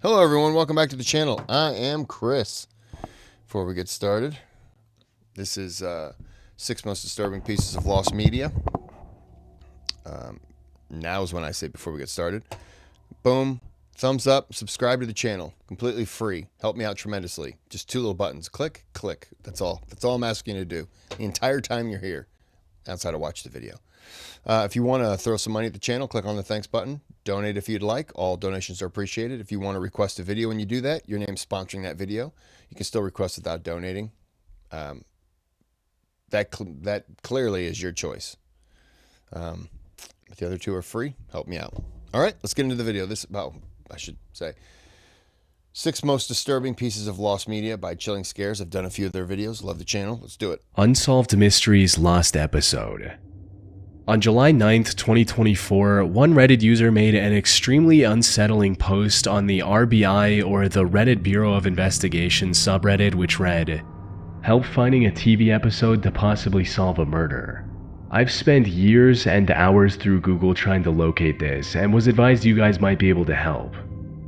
Hello everyone, welcome back to the channel. I am Kris. Before we get started, this is 6 most disturbing pieces of lost media. Now is when I say before we get started. Boom, thumbs up, subscribe to the channel. Completely free. Help me out tremendously. Just 2 little buttons. Click, click. That's all. That's all I'm asking you to do. The entire time you're here, outside to watch the video. If you want to throw some money at the channel, click on the thanks button. Donate if you'd like. All donations are appreciated. If you want to request a video when you do that, your name's sponsoring that video. You can still request without donating. That clearly is your choice. But the other 2 are free. Help me out. All right, let's get into the video. I should say 6 most disturbing pieces of lost media by Chilling Scares. I've done a few of their videos. Love the channel. Let's do it. Unsolved Mysteries Lost Episode. On July 9th, 2024, one Reddit user made an extremely unsettling post on the RBI, or the Reddit Bureau of Investigation subreddit, which read, "Help finding a TV episode to possibly solve a murder. I've spent years and hours through Google trying to locate this and was advised you guys might be able to help.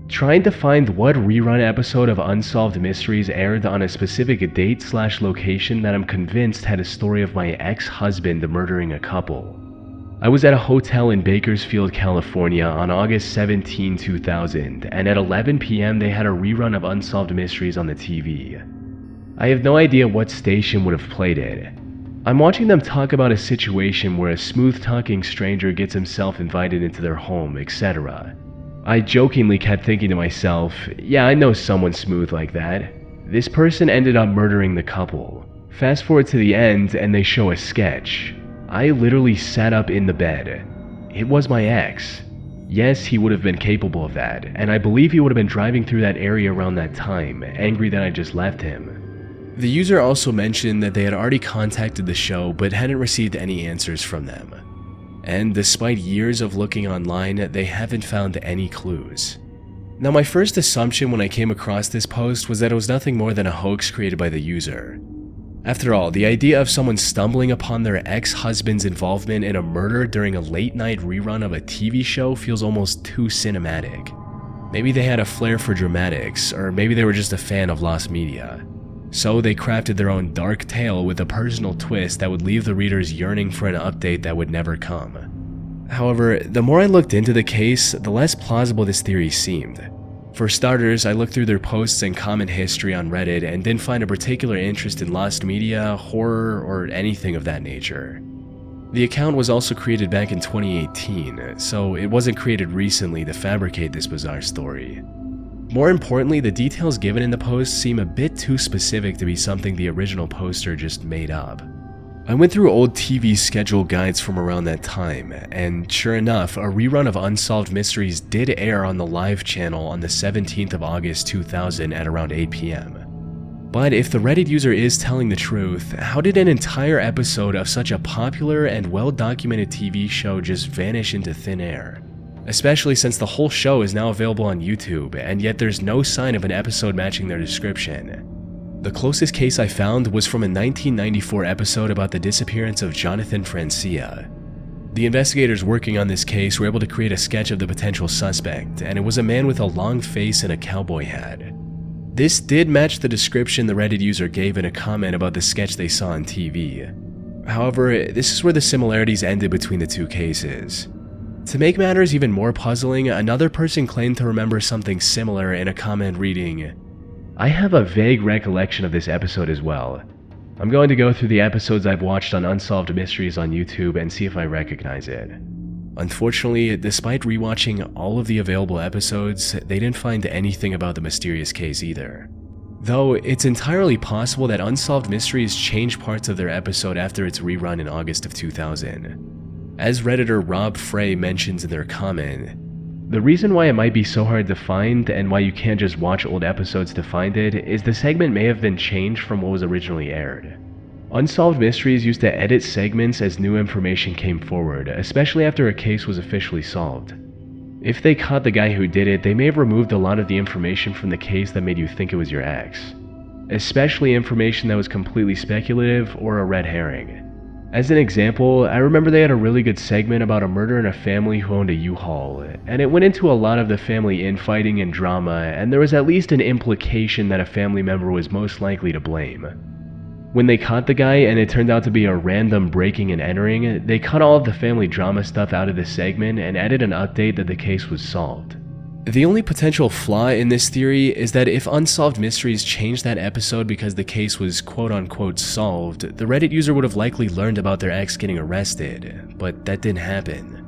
Trying to find what rerun episode of Unsolved Mysteries aired on a specific date/location that I'm convinced had a story of my ex-husband murdering a couple. I was at a hotel in Bakersfield, California on August 17, 2000, and at 11 p.m. they had a rerun of Unsolved Mysteries on the TV. I have no idea what station would have played it. I'm watching them talk about a situation where a smooth-talking stranger gets himself invited into their home, etc. I jokingly kept thinking to myself, yeah, I know someone smooth like that. This person ended up murdering the couple. Fast forward to the end and they show a sketch. I literally sat up in the bed. It was my ex. Yes, he would have been capable of that, and I believe he would have been driving through that area around that time, angry that I just left him." The user also mentioned that they had already contacted the show but hadn't received any answers from them. And despite years of looking online, they haven't found any clues. Now, my first assumption when I came across this post was that it was nothing more than a hoax created by the user. After all, the idea of someone stumbling upon their ex-husband's involvement in a murder during a late-night rerun of a TV show feels almost too cinematic. Maybe they had a flair for dramatics, or maybe they were just a fan of lost media. So they crafted their own dark tale with a personal twist that would leave the readers yearning for an update that would never come. However, the more I looked into the case, the less plausible this theory seemed. For starters, I looked through their posts and comment history on Reddit and didn't find a particular interest in lost media, horror, or anything of that nature. The account was also created back in 2018, so it wasn't created recently to fabricate this bizarre story. More importantly, the details given in the post seem a bit too specific to be something the original poster just made up. I went through old TV schedule guides from around that time, and sure enough, a rerun of Unsolved Mysteries did air on the live channel on the 17th of August 2000 at around 8 p.m. But if the Reddit user is telling the truth, how did an entire episode of such a popular and well-documented TV show just vanish into thin air? Especially since the whole show is now available on YouTube, and yet there's no sign of an episode matching their description. The closest case I found was from a 1994 episode about the disappearance of Jonathan Francia. The investigators working on this case were able to create a sketch of the potential suspect, and it was a man with a long face and a cowboy hat. This did match the description the Reddit user gave in a comment about the sketch they saw on TV. However, this is where the similarities ended between the 2 cases. To make matters even more puzzling, another person claimed to remember something similar in a comment reading, "I have a vague recollection of this episode as well. I'm going to go through the episodes I've watched on Unsolved Mysteries on YouTube and see if I recognize it." Unfortunately, despite rewatching all of the available episodes, they didn't find anything about the mysterious case either. Though, it's entirely possible that Unsolved Mysteries changed parts of their episode after its rerun in August of 2000. As Redditor Rob Frey mentions in their comment, "The reason why it might be so hard to find and why you can't just watch old episodes to find it is the segment may have been changed from what was originally aired. Unsolved Mysteries used to edit segments as new information came forward, especially after a case was officially solved. If they caught the guy who did it, they may have removed a lot of the information from the case that made you think it was your ex, especially information that was completely speculative or a red herring. As an example, I remember they had a really good segment about a murder in a family who owned a U-Haul, and it went into a lot of the family infighting and drama, and there was at least an implication that a family member was most likely to blame. When they caught the guy and it turned out to be a random breaking and entering, they cut all of the family drama stuff out of the segment and added an update that the case was solved. The only potential flaw in this theory is that if Unsolved Mysteries changed that episode because the case was quote-unquote solved, the Reddit user would have likely learned about their ex getting arrested, but that didn't happen.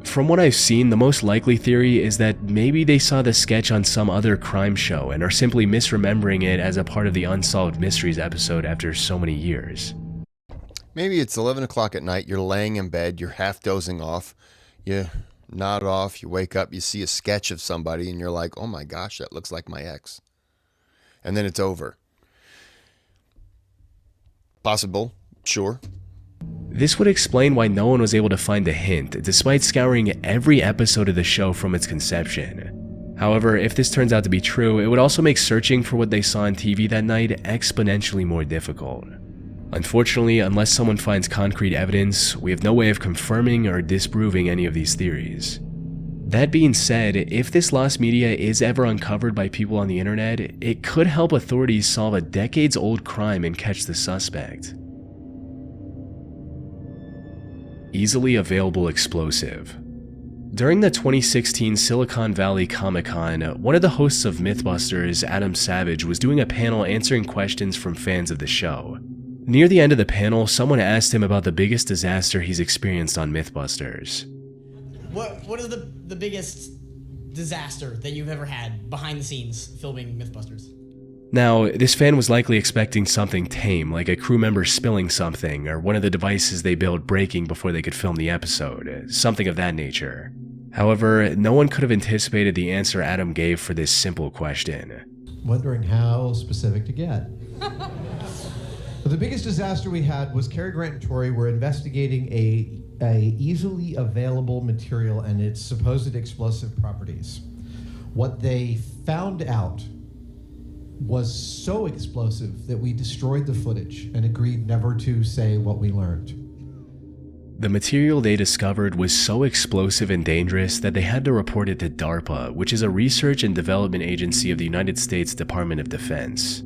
From what I've seen, the most likely theory is that maybe they saw the sketch on some other crime show and are simply misremembering it as a part of the Unsolved Mysteries episode after so many years. Maybe it's 11 o'clock at night, you're laying in bed, you're half dozing off, you nod off, you wake up, you see a sketch of somebody, and you're like, oh my gosh, that looks like my ex. And then it's over. Possible, sure. This would explain why no one was able to find the hint, despite scouring every episode of the show from its conception. However, if this turns out to be true, it would also make searching for what they saw on TV that night exponentially more difficult. Unfortunately, unless someone finds concrete evidence, we have no way of confirming or disproving any of these theories. That being said, if this lost media is ever uncovered by people on the internet, it could help authorities solve a decades-old crime and catch the suspect. Easily available explosive. During the 2016 Silicon Valley Comic-Con, one of the hosts of Mythbusters, Adam Savage, was doing a panel answering questions from fans of the show. Near the end of the panel, someone asked him about the biggest disaster he's experienced on Mythbusters. What is the biggest disaster that you've ever had behind the scenes filming Mythbusters? Now, this fan was likely expecting something tame, like a crew member spilling something, or one of the devices they built breaking before they could film the episode, something of that nature. However, no one could have anticipated the answer Adam gave for this simple question. Wondering how specific to get. The biggest disaster we had was Cary Grant and Tori were investigating a easily available material and its supposed explosive properties. What they found out was so explosive that we destroyed the footage and agreed never to say what we learned. The material they discovered was so explosive and dangerous that they had to report it to DARPA, which is a research and development agency of the United States Department of Defense.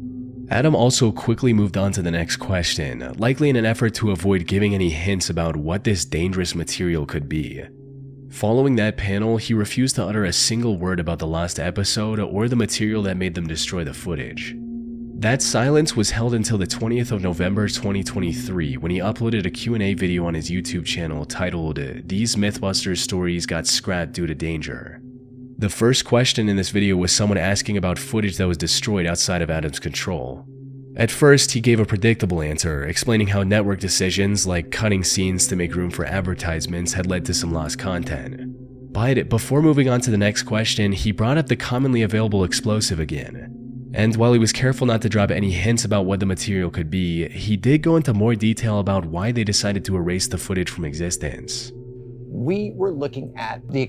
Adam also quickly moved on to the next question, likely in an effort to avoid giving any hints about what this dangerous material could be. Following that panel, he refused to utter a single word about the last episode or the material that made them destroy the footage. That silence was held until the 20th of November 2023 when he uploaded a Q&A video on his YouTube channel titled, "These Mythbusters stories got scrapped due to danger." The first question in this video was someone asking about footage that was destroyed outside of Adam's control. At first, he gave a predictable answer, explaining how network decisions like cutting scenes to make room for advertisements had led to some lost content. But before moving on to the next question, he brought up the commonly available explosive again. And while he was careful not to drop any hints about what the material could be, he did go into more detail about why they decided to erase the footage from existence. We were looking at the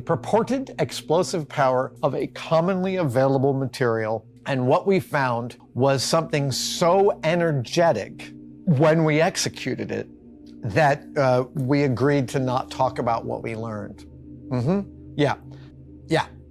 purported explosive power of a commonly available material. And what we found was something so energetic when we executed it that we agreed to not talk about what we learned. Yeah.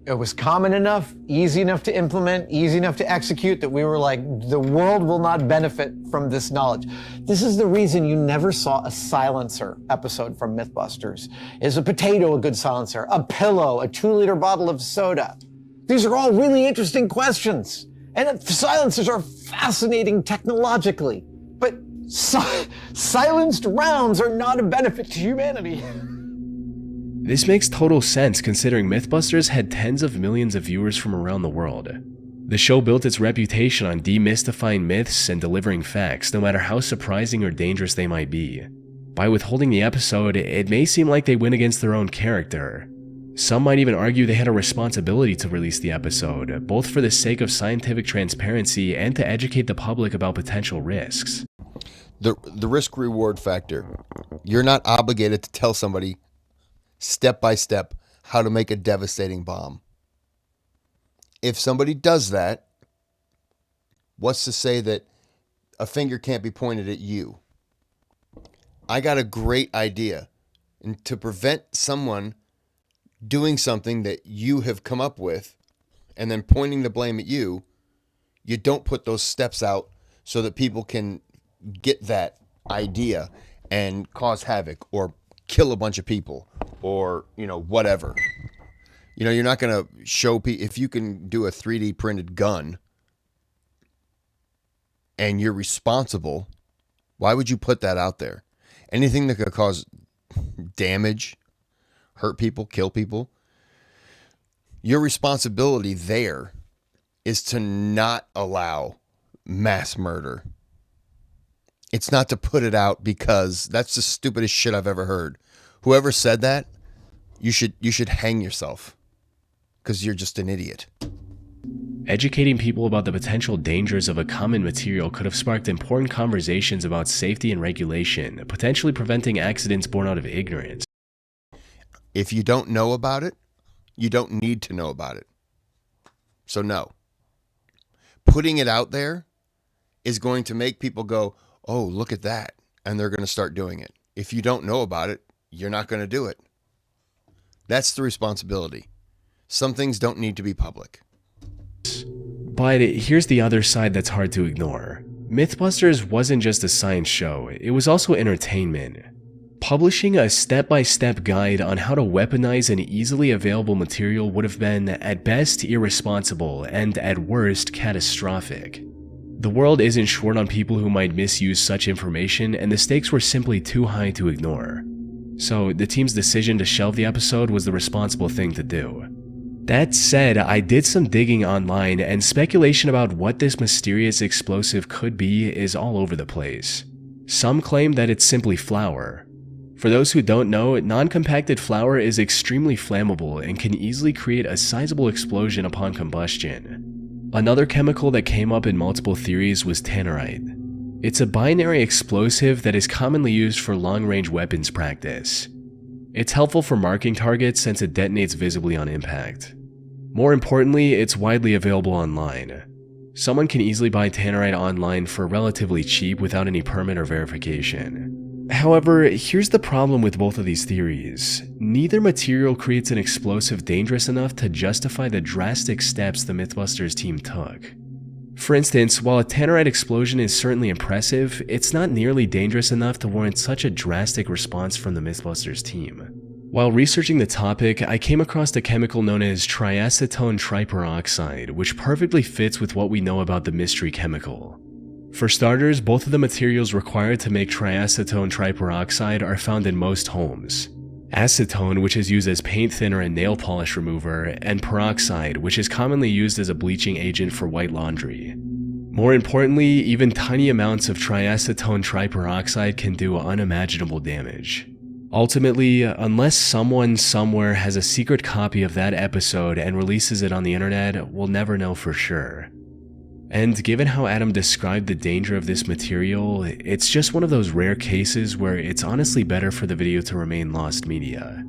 It was common enough, easy enough to implement, easy enough to execute that we were like, the world will not benefit from this knowledge. This is the reason you never saw a silencer episode from Mythbusters. Is a potato a good silencer? A pillow? A 2-liter bottle of soda? These are all really interesting questions. And silencers are fascinating technologically. But silenced rounds are not a benefit to humanity. This makes total sense considering Mythbusters had tens of millions of viewers from around the world. The show built its reputation on demystifying myths and delivering facts, no matter how surprising or dangerous they might be. By withholding the episode, it may seem like they went against their own character. Some might even argue they had a responsibility to release the episode, both for the sake of scientific transparency and to educate the public about potential risks. The risk-reward factor. You're not obligated to tell somebody step by step how to make a devastating bomb. If somebody does that, what's to say that a finger can't be pointed at you? I got a great idea. And to prevent someone doing something that you have come up with and then pointing the blame at you, you don't put those steps out so that people can get that idea and cause havoc or kill a bunch of people or, whatever. You're not going to show people, if you can do a 3D printed gun and you're responsible, why would you put that out there? Anything that could cause damage, hurt people, kill people, your responsibility there is to not allow mass murder. It's not to put it out because that's the stupidest shit I've ever heard. Whoever said that, you should hang yourself because you're just an idiot. Educating people about the potential dangers of a common material could have sparked important conversations about safety and regulation, potentially preventing accidents born out of ignorance. If you don't know about it, you don't need to know about it. So no. Putting it out there is going to make people go, oh, look at that. And they're going to start doing it. If you don't know about it, you're not going to do it. That's the responsibility. Some things don't need to be public. But here's the other side that's hard to ignore. Mythbusters wasn't just a science show, it was also entertainment. Publishing a step-by-step guide on how to weaponize an easily available material would have been, at best, irresponsible and, at worst, catastrophic. The world isn't short on people who might misuse such information, and the stakes were simply too high to ignore. So, the team's decision to shelve the episode was the responsible thing to do. That said, I did some digging online, and speculation about what this mysterious explosive could be is all over the place. Some claim that it's simply flour. For those who don't know, non-compacted flour is extremely flammable and can easily create a sizable explosion upon combustion. Another chemical that came up in multiple theories was tannerite. It's a binary explosive that is commonly used for long-range weapons practice. It's helpful for marking targets since it detonates visibly on impact. More importantly, it's widely available online. Someone can easily buy tannerite online for relatively cheap without any permit or verification. However, here's the problem with both of these theories. Neither material creates an explosive dangerous enough to justify the drastic steps the Mythbusters team took. For instance, while a tannerite explosion is certainly impressive, it's not nearly dangerous enough to warrant such a drastic response from the Mythbusters team. While researching the topic, I came across a chemical known as triacetone triperoxide, which perfectly fits with what we know about the mystery chemical. For starters, both of the materials required to make triacetone triperoxide are found in most homes. Acetone, which is used as paint thinner and nail polish remover, and peroxide, which is commonly used as a bleaching agent for white laundry. More importantly, even tiny amounts of triacetone triperoxide can do unimaginable damage. Ultimately, unless someone somewhere has a secret copy of that episode and releases it on the internet, we'll never know for sure. And given how Adam described the danger of this material, it's just one of those rare cases where it's honestly better for the video to remain lost media.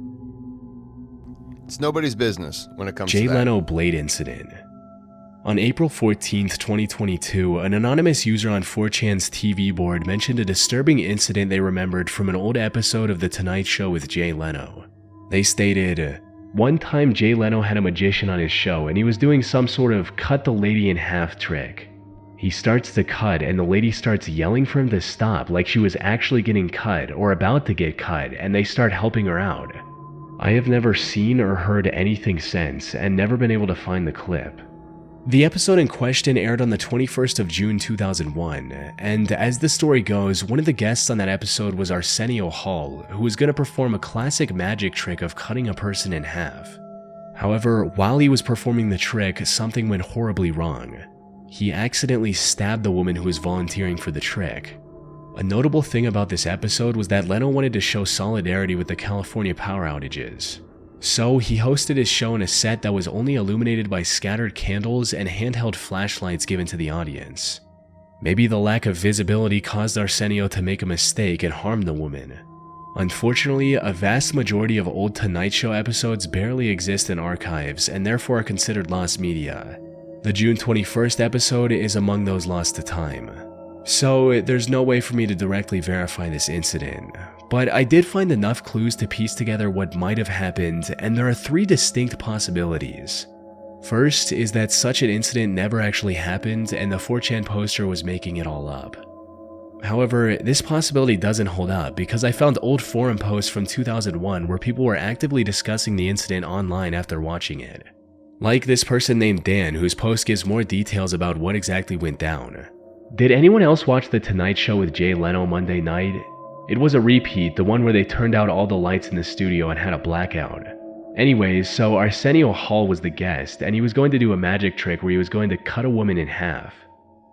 It's nobody's business when it comes to Jay that. Leno Blade Incident. On April 14th, 2022, an anonymous user on 4chan's TV board mentioned a disturbing incident they remembered from an old episode of The Tonight Show with Jay Leno. They stated, "One time Jay Leno had a magician on his show and he was doing some sort of cut the lady in half trick. He starts to cut and the lady starts yelling for him to stop like she was actually getting cut or about to get cut, and they start helping her out. I have never seen or heard anything since and never been able to find the clip." The episode in question aired on the 21st of June 2001, and as the story goes, one of the guests on that episode was Arsenio Hall, who was going to perform a classic magic trick of cutting a person in half. However, while he was performing the trick, something went horribly wrong. He accidentally stabbed the woman who was volunteering for the trick. A notable thing about this episode was that Leno wanted to show solidarity with the California power outages. So he hosted his show in a set that was only illuminated by scattered candles and handheld flashlights given to the audience. Maybe the lack of visibility caused Arsenio to make a mistake and harm the woman. Unfortunately, a vast majority of old Tonight Show episodes barely exist in archives and therefore are considered lost media. The June 21st episode is among those lost to time. So there's no way for me to directly verify this incident, but I did find enough clues to piece together what might have happened, and there are 3 distinct possibilities. First is that such an incident never actually happened and the 4chan poster was making it all up. However, this possibility doesn't hold up because I found old forum posts from 2001 where people were actively discussing the incident online after watching it. Like this person named Dan, whose post gives more details about what exactly went down. Did anyone else watch The Tonight Show with Jay Leno Monday night? It was a repeat, the one where they turned out all the lights in the studio and had a blackout. Anyways, so Arsenio Hall was the guest, and he was going to do a magic trick where he was going to cut a woman in half.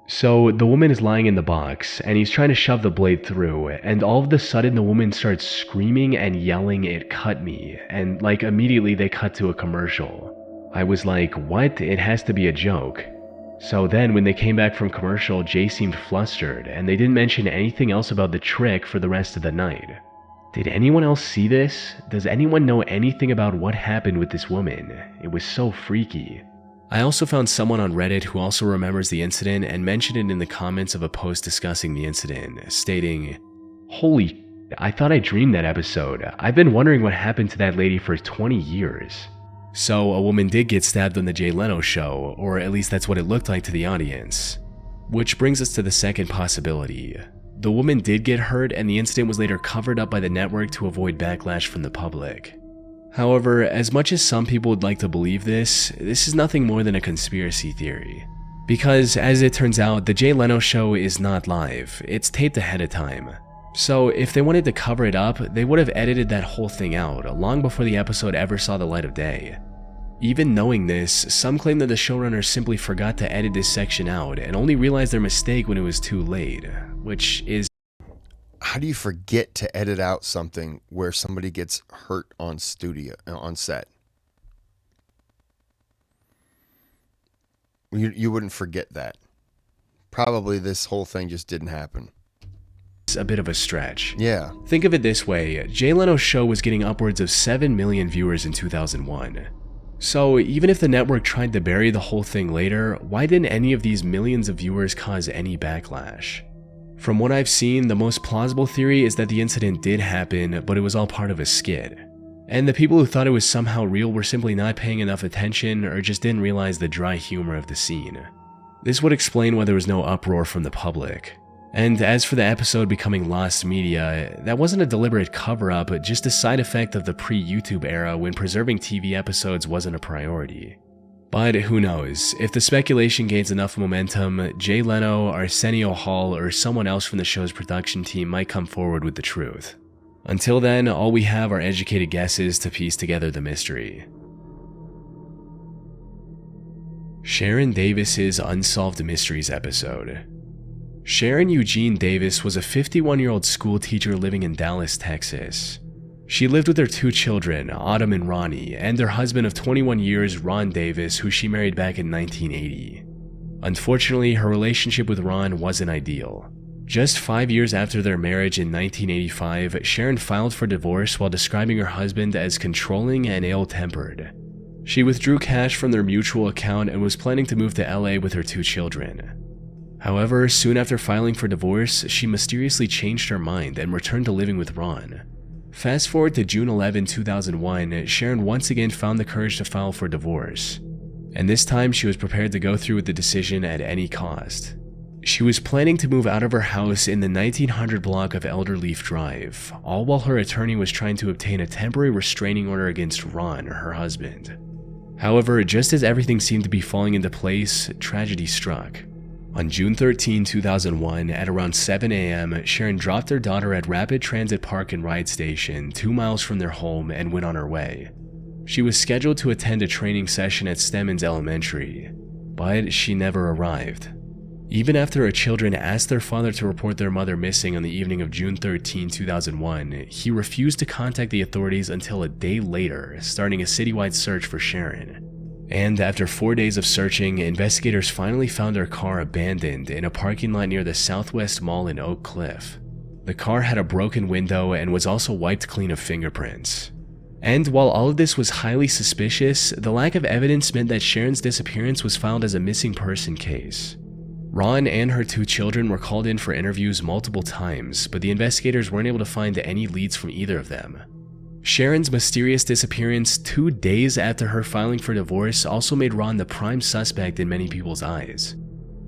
So the woman is lying in the box, and he's trying to shove the blade through, and all of a sudden the woman starts screaming and yelling, "It cut me," and like immediately they cut to a commercial. I was like, what? It has to be a joke. So then when they came back from commercial, Jay seemed flustered, and they didn't mention anything else about the trick for the rest of the night. Did anyone else see this? Does anyone know anything about what happened with this woman? It was so freaky. I also found someone on Reddit who also remembers the incident and mentioned it in the comments of a post discussing the incident, stating, "Holy shit, I thought I dreamed that episode. I've been wondering what happened to that lady for 20 years. So a woman did get stabbed on the Jay Leno show, or at least that's what it looked like to the audience. Which brings us to the second possibility. The woman did get hurt and the incident was later covered up by the network to avoid backlash from the public. However, as much as some people would like to believe this is nothing more than a conspiracy theory. Because, as it turns out, the Jay Leno show is not live, it's taped ahead of time. So if they wanted to cover it up, they would have edited that whole thing out, long before the episode ever saw the light of day. Even knowing this, some claim that the showrunners simply forgot to edit this section out and only realized their mistake when it was too late, which is... How do you forget to edit out something where somebody gets hurt on set? You wouldn't forget that. Probably this whole thing just didn't happen. a bit of a stretch. Yeah. Think of it this way, Jay Leno's show was getting upwards of 7 million viewers in 2001. So even if the network tried to bury the whole thing later, why didn't any of these millions of viewers cause any backlash? From what I've seen, the most plausible theory is that the incident did happen, but it was all part of a skit. And the people who thought it was somehow real were simply not paying enough attention or just didn't realize the dry humor of the scene. This would explain why there was no uproar from the public. And as for the episode becoming lost media, that wasn't a deliberate cover-up, but just a side effect of the pre-YouTube era when preserving TV episodes wasn't a priority. But who knows, if the speculation gains enough momentum, Jay Leno, Arsenio Hall, or someone else from the show's production team might come forward with the truth. Until then, all we have are educated guesses to piece together the mystery. Sharon Davis's Unsolved Mysteries episode. Sharon Eugene Davis was a 51-year-old school teacher living in Dallas, Texas. She lived with her 2 children, Autumn and Ronnie, and their husband of 21 years, Ron Davis, who she married back in 1980. Unfortunately, her relationship with Ron wasn't ideal. Just 5 years after their marriage in 1985, Sharon filed for divorce while describing her husband as controlling and ill-tempered. She withdrew cash from their mutual account and was planning to move to LA with her 2 children. However, soon after filing for divorce, she mysteriously changed her mind and returned to living with Ron. Fast forward to June 11, 2001, Sharon once again found the courage to file for divorce. And this time she was prepared to go through with the decision at any cost. She was planning to move out of her house in the 1900 block of Elderleaf Drive, all while her attorney was trying to obtain a temporary restraining order against Ron, her husband. However, just as everything seemed to be falling into place, tragedy struck. On June 13, 2001, at around 7 a.m., Sharon dropped her daughter at Rapid Transit Park and Ride Station, 2 miles from their home, and went on her way. She was scheduled to attend a training session at Stemmons Elementary, but she never arrived. Even after her children asked their father to report their mother missing on the evening of June 13, 2001, he refused to contact the authorities until a day later, starting a citywide search for Sharon. And after 4 days of searching, investigators finally found her car abandoned in a parking lot near the Southwest Mall in Oak Cliff. The car had a broken window and was also wiped clean of fingerprints. And while all of this was highly suspicious, the lack of evidence meant that Sharon's disappearance was filed as a missing person case. Ron and her 2 children were called in for interviews multiple times, but the investigators weren't able to find any leads from either of them. Sharon's mysterious disappearance 2 days after her filing for divorce also made Ron the prime suspect in many people's eyes.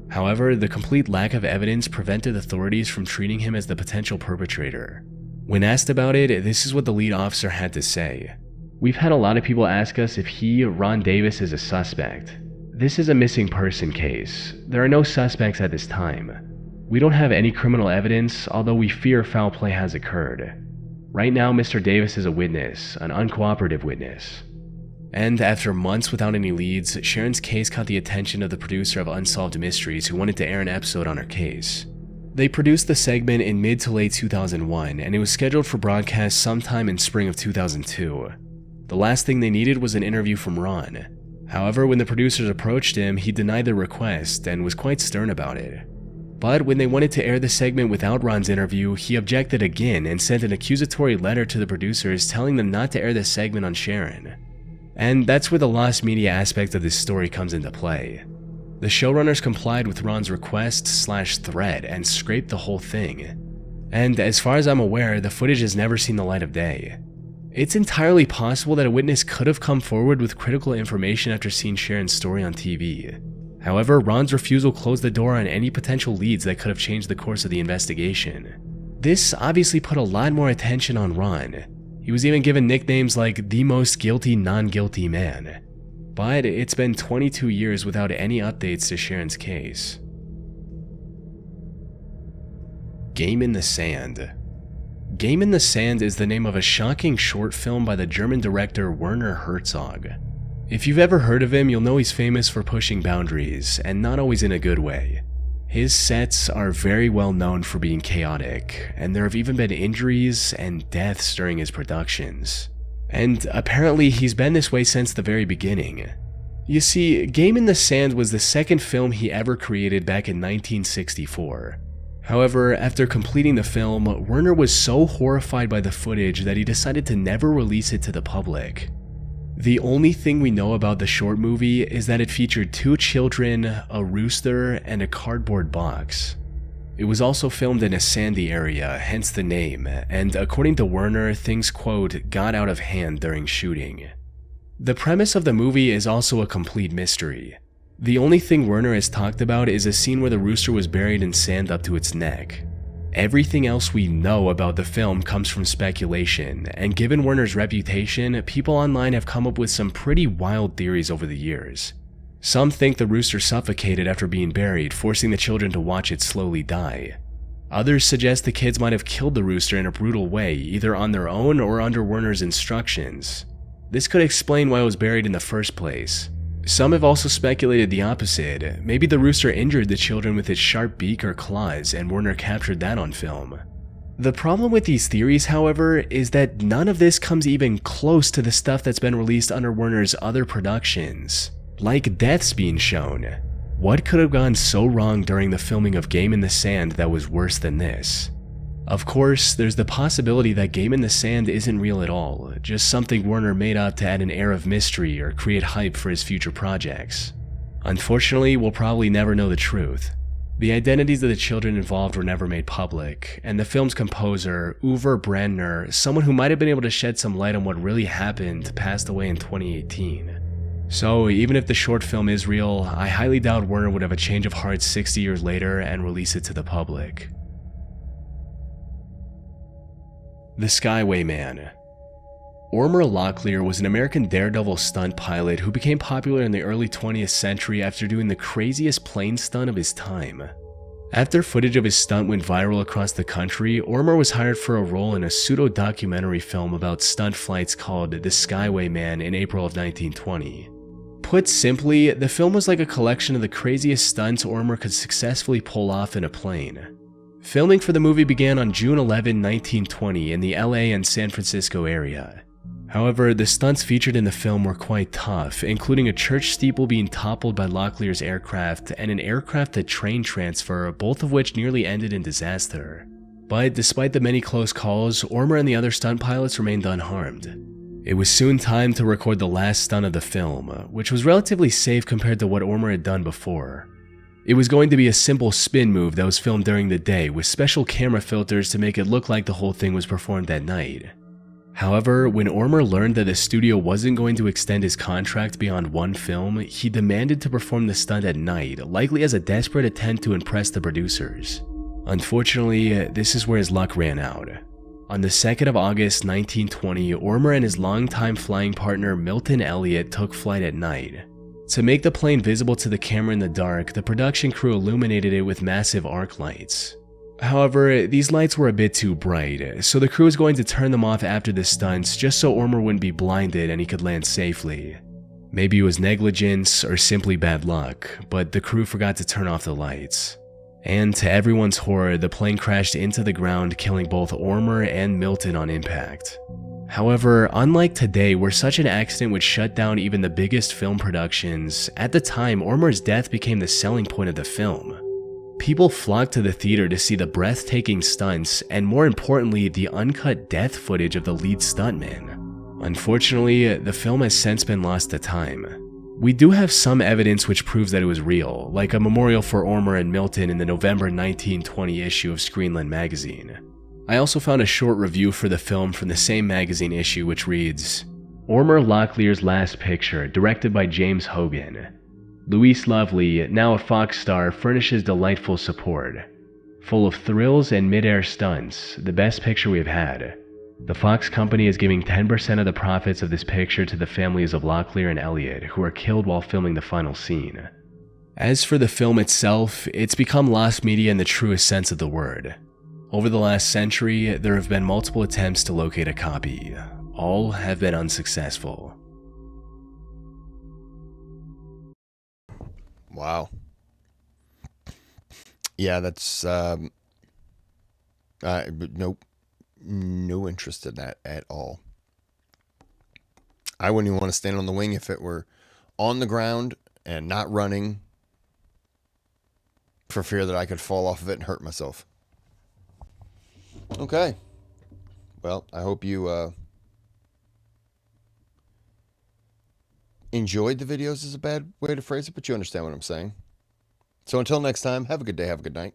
However, the complete lack of evidence prevented authorities from treating him as the potential perpetrator. When asked about it, this is what the lead officer had to say. "We've had a lot of people ask us if he, Ron Davis, is a suspect. This is a missing person case. There are no suspects at this time. We don't have any criminal evidence, although we fear foul play has occurred. Right now, Mr. Davis is a witness, an uncooperative witness." And after months without any leads, Sharon's case caught the attention of the producer of Unsolved Mysteries, who wanted to air an episode on her case. They produced the segment in mid to late 2001, and it was scheduled for broadcast sometime in spring of 2002. The last thing they needed was an interview from Ron. However, when the producers approached him, he denied their request and was quite stern about it. But when they wanted to air the segment without Ron's interview, he objected again and sent an accusatory letter to the producers telling them not to air the segment on Sharon. And that's where the lost media aspect of this story comes into play. The showrunners complied with Ron's request/threat and scraped the whole thing. And as far as I'm aware, the footage has never seen the light of day. It's entirely possible that a witness could have come forward with critical information after seeing Sharon's story on TV. However, Ron's refusal closed the door on any potential leads that could have changed the course of the investigation. This obviously put a lot more attention on Ron. He was even given nicknames like the most guilty non-guilty man. But it's been 22 years without any updates to Sharon's case. Game in the Sand. Game in the Sand is the name of a shocking short film by the German director Werner Herzog. If you've ever heard of him, you'll know he's famous for pushing boundaries, and not always in a good way. His sets are very well known for being chaotic, and there have even been injuries and deaths during his productions. And apparently he's been this way since the very beginning. You see, Game in the Sand was the second film he ever created back in 1964. However, after completing the film, Werner was so horrified by the footage that he decided to never release it to the public. The only thing we know about the short movie is that it featured 2 children, a rooster, and a cardboard box. It was also filmed in a sandy area, hence the name, and according to Werner, things, quote, got out of hand during shooting. The premise of the movie is also a complete mystery. The only thing Werner has talked about is a scene where the rooster was buried in sand up to its neck. Everything else we know about the film comes from speculation, and given Werner's reputation, people online have come up with some pretty wild theories over the years. Some think the rooster suffocated after being buried, forcing the children to watch it slowly die. Others suggest the kids might have killed the rooster in a brutal way, either on their own or under Werner's instructions. This could explain why it was buried in the first place. Some have also speculated the opposite. Maybe the rooster injured the children with its sharp beak or claws, and Werner captured that on film. The problem with these theories, however, is that none of this comes even close to the stuff that's been released under Werner's other productions, like deaths being shown. What could have gone so wrong during the filming of Game in the Sand that was worse than this? Of course, there's the possibility that Game in the Sand isn't real at all, just something Werner made up to add an air of mystery or create hype for his future projects. Unfortunately, we'll probably never know the truth. The identities of the children involved were never made public, and the film's composer, Uwe Brandner, someone who might have been able to shed some light on what really happened, passed away in 2018. So even if the short film is real, I highly doubt Werner would have a change of heart 60 years later and release it to the public. The Skyway Man. Ormer Locklear was an American daredevil stunt pilot who became popular in the early 20th century after doing the craziest plane stunt of his time. After footage of his stunt went viral across the country, Ormer was hired for a role in a pseudo-documentary film about stunt flights called The Skyway Man in April of 1920. Put simply, the film was like a collection of the craziest stunts Ormer could successfully pull off in a plane. Filming for the movie began on June 11, 1920 in the LA and San Francisco area. However, the stunts featured in the film were quite tough, including a church steeple being toppled by Locklear's aircraft and an aircraft-to-train transfer, both of which nearly ended in disaster. But despite the many close calls, Ormer and the other stunt pilots remained unharmed. It was soon time to record the last stunt of the film, which was relatively safe compared to what Ormer had done before. It was going to be a simple spin move that was filmed during the day with special camera filters to make it look like the whole thing was performed at night. However, when Ormer learned that the studio wasn't going to extend his contract beyond one film, he demanded to perform the stunt at night, likely as a desperate attempt to impress the producers. Unfortunately, this is where his luck ran out. On the 2nd of August 1920, Ormer and his longtime flying partner Milton Elliott took flight at night. To make the plane visible to the camera in the dark, the production crew illuminated it with massive arc lights. However, these lights were a bit too bright, so the crew was going to turn them off after the stunts just so Ormer wouldn't be blinded and he could land safely. Maybe it was negligence or simply bad luck, but the crew forgot to turn off the lights. And to everyone's horror, the plane crashed into the ground, killing both Ormer and Milton on impact. However, unlike today where such an accident would shut down even the biggest film productions, at the time Ormer's death became the selling point of the film. People flocked to the theater to see the breathtaking stunts and, more importantly, the uncut death footage of the lead stuntman. Unfortunately, the film has since been lost to time. We do have some evidence which proves that it was real, like a memorial for Ormer and Milton in the November 1920 issue of Screenland magazine. I also found a short review for the film from the same magazine issue which reads, Ormer Locklear's Last Picture, directed by James Hogan. Louise Lovely, now a Fox star, furnishes delightful support. Full of thrills and mid-air stunts, the best picture we've had. The Fox company is giving 10% of the profits of this picture to the families of Locklear and Elliott, who are killed while filming the final scene. As for the film itself, it's become lost media in the truest sense of the word. Over the last century, there have been multiple attempts to locate a copy. All have been unsuccessful. Wow. Yeah, that's nope, no interest in that at all. I wouldn't even want to stand on the wing if it were on the ground and not running for fear that I could fall off of it and hurt myself. Okay. Well, I hope you enjoyed the videos is a bad way to phrase it, but you understand what I'm saying. So until next time, have a good day, have a good night.